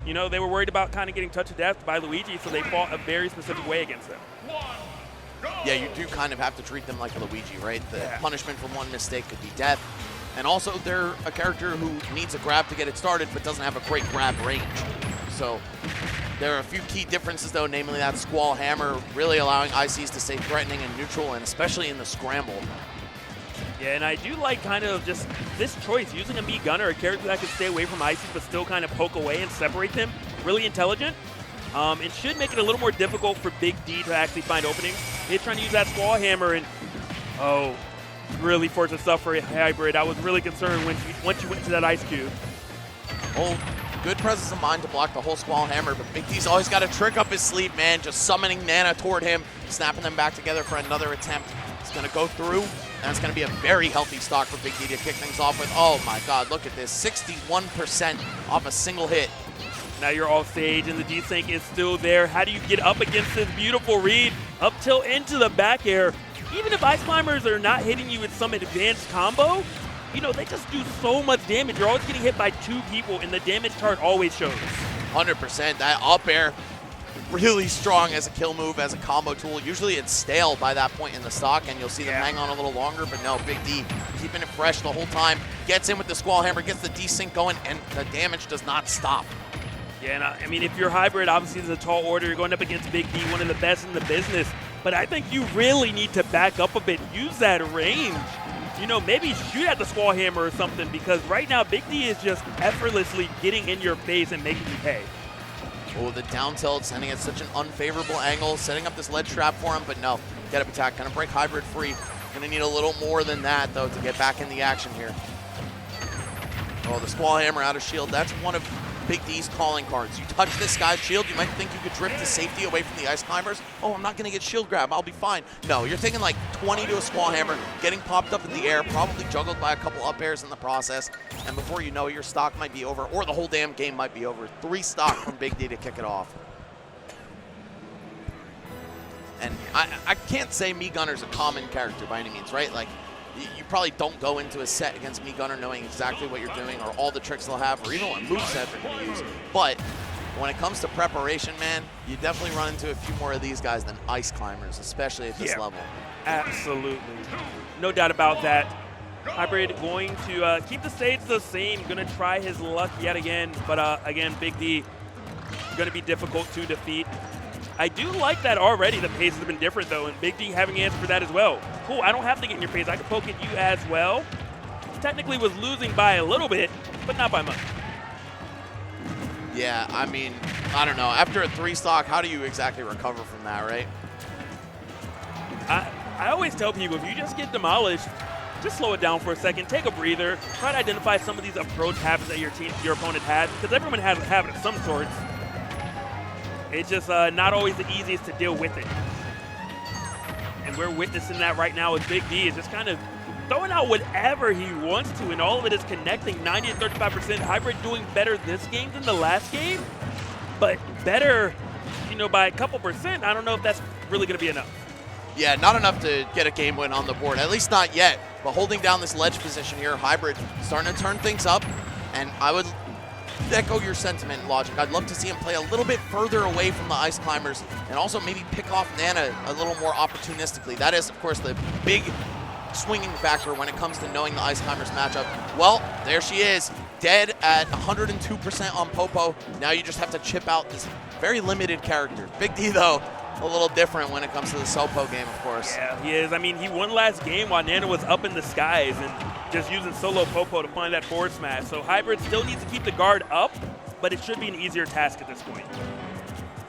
You know, they were worried about kind of getting touched to death by Luigi, so they fought a very specific way against them. Yeah, you do kind of have to treat them like a Luigi, right? The punishment for one mistake could be death. And also, they're a character who needs a grab to get it started, but doesn't have a great grab range. So there are a few key differences, though, namely that Squall Hammer really allowing ICs to stay threatening and neutral, and especially in the scramble. Yeah, and I do like kind of just this choice, using a Mii Gunner, a character that can stay away from ICs but still kind of poke away and separate them. Really intelligent. It should make it a little more difficult for Big D to actually find openings. He's trying to use that Squall Hammer, and really forced himself for a hybrid. I was really concerned once you went to that Ice Cube. Oh, good presence of mind to block the whole Squall Hammer, but Big D's always got a trick up his sleeve, man. Just summoning Nana toward him, snapping them back together for another attempt. It's going to go through, and it's going to be a very healthy stock for Big D to kick things off with. Oh my God, look at this, 61% off a single hit. Now you're off stage, and the desync is still there. How do you get up against this beautiful read? Up tilt into the back air. Even if Ice Climbers are not hitting you with some advanced combo, you know, they just do so much damage. You're always getting hit by 2 people, and the damage chart always shows. 100%. That up air, really strong as a kill move, as a combo tool. Usually it's stale by that point in the stock, and you'll see them hang on a little longer, but no, Big D keeping it fresh the whole time. Gets in with the Squall Hammer, gets the desync going, and the damage does not stop. Yeah, and I mean, if you're hybrid, obviously there's a tall order. You're going up against Big D, one of the best in the business. But I think you really need to back up a bit. Use that range. You know, maybe shoot at the Squall Hammer or something, because right now Big D is just effortlessly getting in your face and making you pay. Oh, the down tilt, sending it such an unfavorable angle, setting up this ledge trap for him, but no, get up attack, gonna break hybrid free. Gonna need a little more than that, though, to get back in the action here. Oh, the Squall Hammer out of shield, that's one of Big D's calling cards. You touch this guy's shield, you might think you could drip to safety away from the Ice Climbers. Oh, I'm not gonna get shield grab, I'll be fine. No, you're taking like 20 to a Squall Hammer, getting popped up in the air, probably juggled by a couple up airs in the process, and before you know it, your stock might be over, or the whole damn game might be over. 3 stock from Big D to kick it off. And I can't say Mii Gunner's a common character by any means, right? Like, you probably don't go into a set against Mii Gunner knowing exactly what you're doing or all the tricks they'll have or even what moveset they're going to use. But when it comes to preparation, man, you definitely run into a few more of these guys than Ice Climbers, especially at this level. Absolutely. No doubt about that. Hybrid going to keep the stage the same, going to try his luck yet again. But again, Big D going to be difficult to defeat. I do like that already. The pace has been different, though, and Big D having answer for that as well. Cool, I don't have to get in your face. I can poke at you as well. Technically was losing by a little bit, but not by much. Yeah, I mean, I don't know. After a 3 stock, how do you exactly recover from that, right? I always tell people, if you just get demolished, just slow it down for a second, take a breather, try to identify some of these approach habits that your opponent has, because everyone has a habit of some sorts. It's just not always the easiest to deal with it. And we're witnessing that right now with Big D. Is just kind of throwing out whatever he wants to, and all of it is connecting. 90 to 35%. Hybrid doing better this game than the last game, but better, you know, by a couple percent. I don't know if that's really going to be enough. Yeah, not enough to get a game win on the board, at least not yet. But holding down this ledge position here, Hybrid starting to turn things up, and I would echo your sentiment, Logic. I'd love to see him play a little bit further away from the Ice Climbers and also maybe pick off Nana a little more opportunistically. That is, of course, the big swinging factor when it comes to knowing the Ice Climbers matchup. Well, there she is, dead at 102% on Popo. Now you just have to chip out this very limited character. Big D, though, a little different when it comes to the Sopo game, of course. Yeah, he is. I mean, he won last game while Nana was up in the skies and just using solo Popo to find that forward smash. So Hybrid still needs to keep the guard up, but it should be an easier task at this point.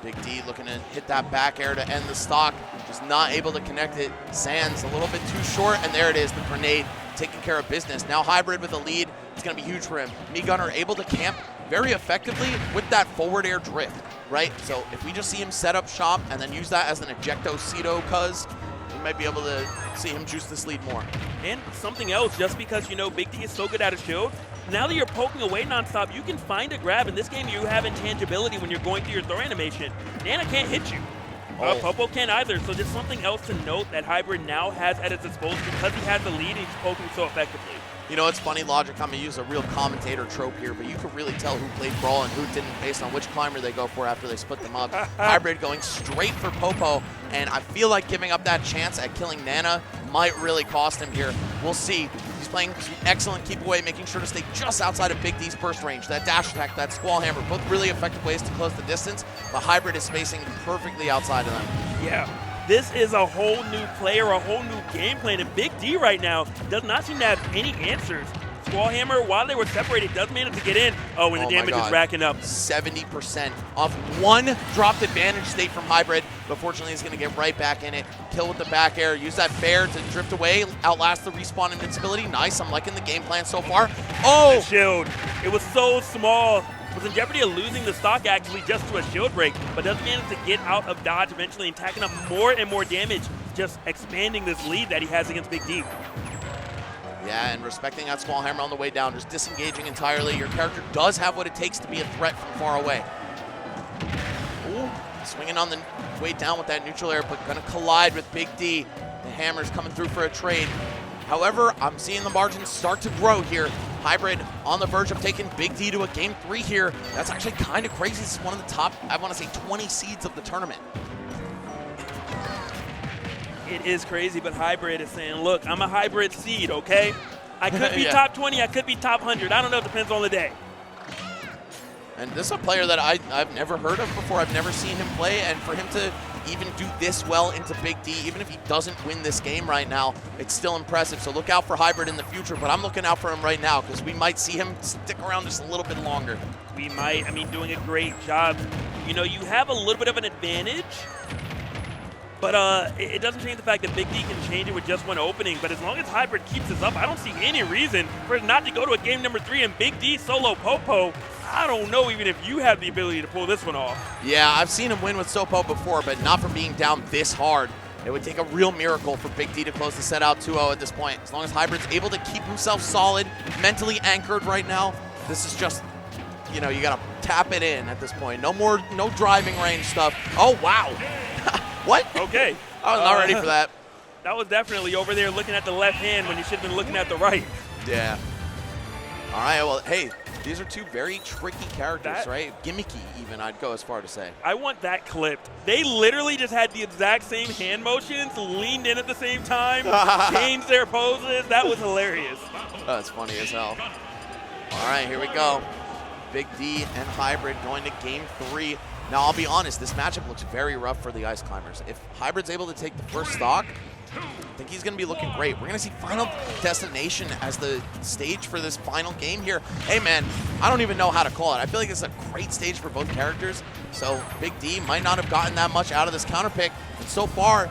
Big D looking to hit that back air to end the stock, just not able to connect it. Sands a little bit too short, and there it is, the grenade taking care of business. Now Hybrid with a lead, it's going to be huge for him. Mii Gunner able to camp very effectively with that forward air drift, right? So if we just see him set up shop and then use that as an ejecto-cedo cuz, we might be able to see him juice this lead more. And something else, just because, you know, Big D is so good at a shield, now that you're poking away nonstop, you can find a grab. In this game, you have intangibility when you're going through your throw animation. Nana can't hit you. Popo can't either, so just something else to note that Hybrid now has at its disposal because he has the lead and he's poking so effectively. You know, it's funny, Logic, I'm going to use a real commentator trope here, but you can really tell who played Brawl and who didn't based on which climber they go for after they split them up. Hybrid going straight for Popo, and I feel like giving up that chance at killing Nana might really cost him here. We'll see. He's playing some excellent keep away, making sure to stay just outside of Big D's burst range. That dash attack, that Squall Hammer, both really effective ways to close the distance, but Hybrid is spacing perfectly outside of them. Yeah. This is a whole new player, a whole new game plan, and Big D right now does not seem to have any answers. Squall Hammer, while they were separated, does manage to get in. Oh, and the damage is racking up. 70% off one dropped advantage state from Hybrid, but fortunately he's going to get right back in it. Kill with the back air, use that bear to drift away, outlast the respawn invincibility. Nice, I'm liking the game plan so far. Oh! The shield, it was so small. Was in jeopardy of losing the stock actually just to a shield break, but does manage to get out of dodge eventually and tacking up more and more damage, just expanding this lead that he has against Big D. Yeah, and respecting that Squall Hammer on the way down, just disengaging entirely. Your character does have what it takes to be a threat from far away. Ooh, swinging on the way down with that neutral air, but gonna collide with Big D. The Hammer's coming through for a trade. However, I'm seeing the margins start to grow here. Hybrid on the verge of taking Big D to a game 3 here. That's actually kind of crazy. This is one of the top, I want to say, 20 seeds of the tournament. It is crazy, but Hybrid is saying, look, I'm a Hybrid seed, okay? I could be Yeah. top 20, I could be top 100. I don't know, it depends on the day. And this is a player that I've never heard of before. I've never seen him play, and for him to even do this well into Big D, even if he doesn't win this game right now, it's still impressive. So look out for Hybrid in the future, but I'm looking out for him right now because we might see him stick around just a little bit longer. We might, I mean, doing a great job. You know, you have a little bit of an advantage, but it doesn't change the fact that Big D can change it with just one opening. But as long as Hybrid keeps this up, I don't see any reason for it not to go to a game number 3 and Big D solo Popo. I don't know even if you have the ability to pull this one off. Yeah, I've seen him win with Sopo before, but not from being down this hard. It would take a real miracle for Big D to close the set out 2-0 at this point. As long as Hybrid's able to keep himself solid, mentally anchored right now, this is just, you know, you gotta tap it in at this point. No driving range stuff. Oh, wow. What? Okay. I was not ready for that. That was definitely over there looking at the left hand when you should have been looking at the right. Yeah. All right, well, hey, these are two very tricky characters, right? Gimmicky, even, I'd go as far to say. I want that clipped. They literally just had the exact same hand motions, leaned in at the same time, changed their poses. That was hilarious. Oh, that's funny as hell. All right, here we go. Big D and Hybrid going to game 3. Now, I'll be honest, this matchup looks very rough for the Ice Climbers. If Hybrid's able to take the first stock, I think he's going to be looking great. We're going to see Final Destination as the stage for this final game here. Hey, man, I don't even know how to call it. I feel like it's a great stage for both characters. So Big D might not have gotten that much out of this counter pick. And so far,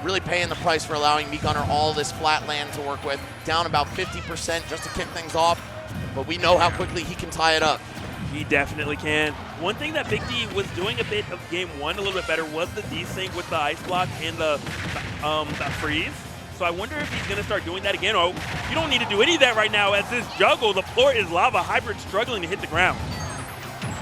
really paying the price for allowing Meek Gunner all this flat land to work with. Down about 50% just to kick things off. But we know how quickly he can tie it up. He definitely can. One thing that Big D was doing a bit of game 1 a little bit better was the desync with the ice block and the freeze. So I wonder if he's going to start doing that again. Oh, you don't need to do any of that right now as this juggle. The floor is lava. Hybrid struggling to hit the ground.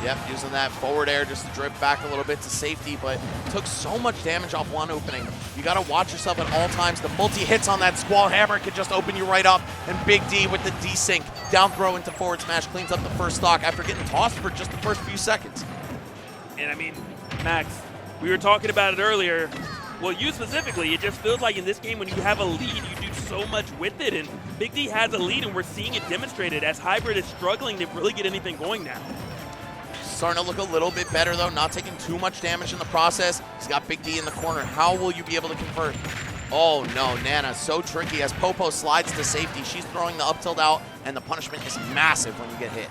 Yep, using that forward air just to drift back a little bit to safety, but took so much damage off one opening. You got to watch yourself at all times. The multi-hits on that Squall Hammer could just open you right up, and Big D with the desync, down throw into forward smash, cleans up the first stock after getting tossed for just the first few seconds. And I mean, Max, we were talking about it earlier. Well, you specifically, it just feels like in this game when you have a lead, you do so much with it, and Big D has a lead, and we're seeing it demonstrated as Hybrid is struggling to really get anything going now. Starting to look a little bit better, though, not taking too much damage in the process. He's got Big D in the corner. How will you be able to convert? Oh, no, Nana, so tricky as Popo slides to safety. She's throwing the up tilt out, and the punishment is massive when you get hit.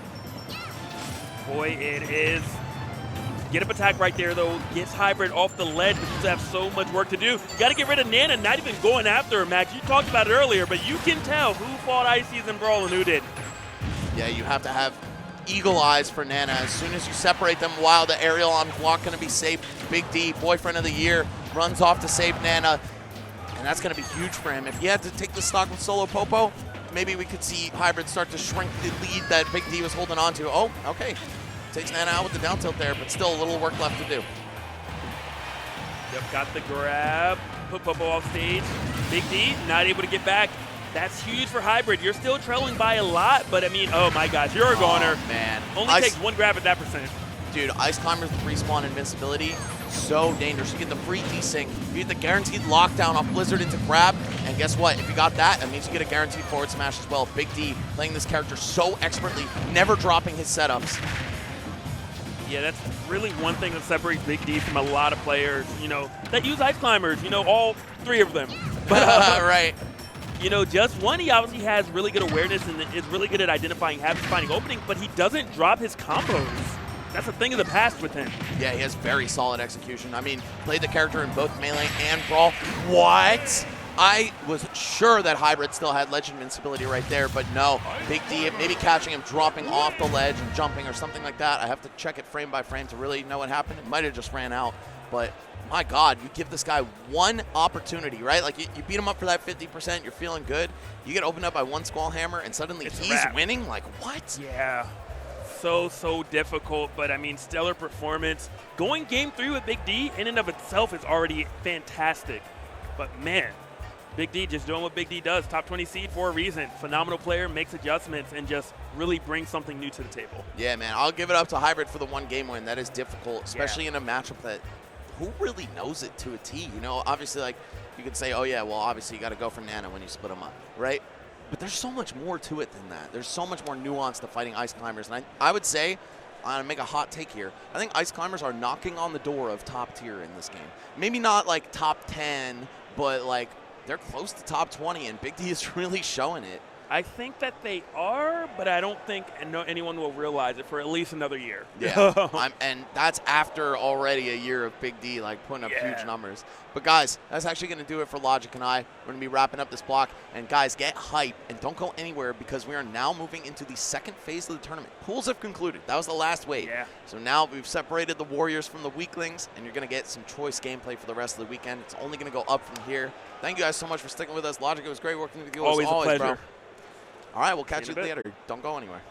Boy, it is. Get up attack right there, though. Gets Hybrid off the ledge, but you have so much work to do. Got to get rid of Nana, not even going after her, Max. You talked about it earlier, but you can tell who fought Ices and Brawl and who didn't. Yeah, you have to have eagle eyes for Nana. As soon as you separate them, while the aerial on block going to be safe. Big D, boyfriend of the year, runs off to save Nana, and that's going to be huge for him. If he had to take the stock with solo Popo, maybe we could see Hybrid start to shrink the lead that Big D was holding on to. Oh, okay. Takes Nana out with the down tilt there, but still a little work left to do. Yep, got the grab, put Popo off stage. Big D not able to get back. That's huge for Hybrid. You're still trailing by a lot, but I mean, oh my gosh, you're a goner. Man. Only takes one grab at that percent. Dude, Ice Climber's respawn invincibility, so dangerous. You get the free desync, you get the guaranteed lockdown off Blizzard into grab, and guess what? If you got that, that means you get a guaranteed forward smash as well. Big D playing this character so expertly, never dropping his setups. Yeah, that's really one thing that separates Big D from a lot of players, you know, that use Ice Climbers, you know, all 3 of them. But, right. You know, just one, he obviously has really good awareness and is really good at identifying habits, finding openings, but he doesn't drop his combos. That's a thing of the past with him. Yeah, he has very solid execution. I mean, played the character in both Melee and Brawl. What? I was sure that Hybrid still had ledge invincibility right there, but no. Big D, maybe catching him dropping off the ledge and jumping or something like that. I have to check it frame by frame to really know what happened. It might have just ran out, but my God, you give this guy one opportunity, right? Like, you beat him up for that 50%, you're feeling good. You get opened up by one Squall Hammer, and suddenly he's winning? Like, what? Yeah. So difficult, but I mean, stellar performance. Going game 3 with Big D in and of itself is already fantastic. But man, Big D just doing what Big D does. Top 20 seed for a reason. Phenomenal player, makes adjustments, and just really brings something new to the table. Yeah, man, I'll give it up to Hybrid for the 1 game win. That is difficult, especially in a matchup that who really knows it to a T? You know, obviously, like, you could say, oh yeah, well, obviously you got to go for Nana when you split them up, right? But there's so much more to it than that. There's so much more nuance to fighting Ice Climbers. And I would say, I'm going to make a hot take here, I think Ice Climbers are knocking on the door of top tier in this game. Maybe not like top 10, but like they're close to top 20, and Big D is really showing it. I think that they are, but I don't think anyone will realize it for at least another year. Yeah, and that's after already a year of Big D, like, putting up huge numbers. But, guys, that's actually going to do it for Logic and I. We're going to be wrapping up this block. And, guys, get hype and don't go anywhere because we are now moving into the 2nd phase of the tournament. Pools have concluded. That was the last wave. Yeah. So now we've separated the Warriors from the weaklings, and you're going to get some choice gameplay for the rest of the weekend. It's only going to go up from here. Thank you guys so much for sticking with us. Logic, it was great working with you. Always a pleasure. Bro. All right, we'll catch you later. Don't go anywhere.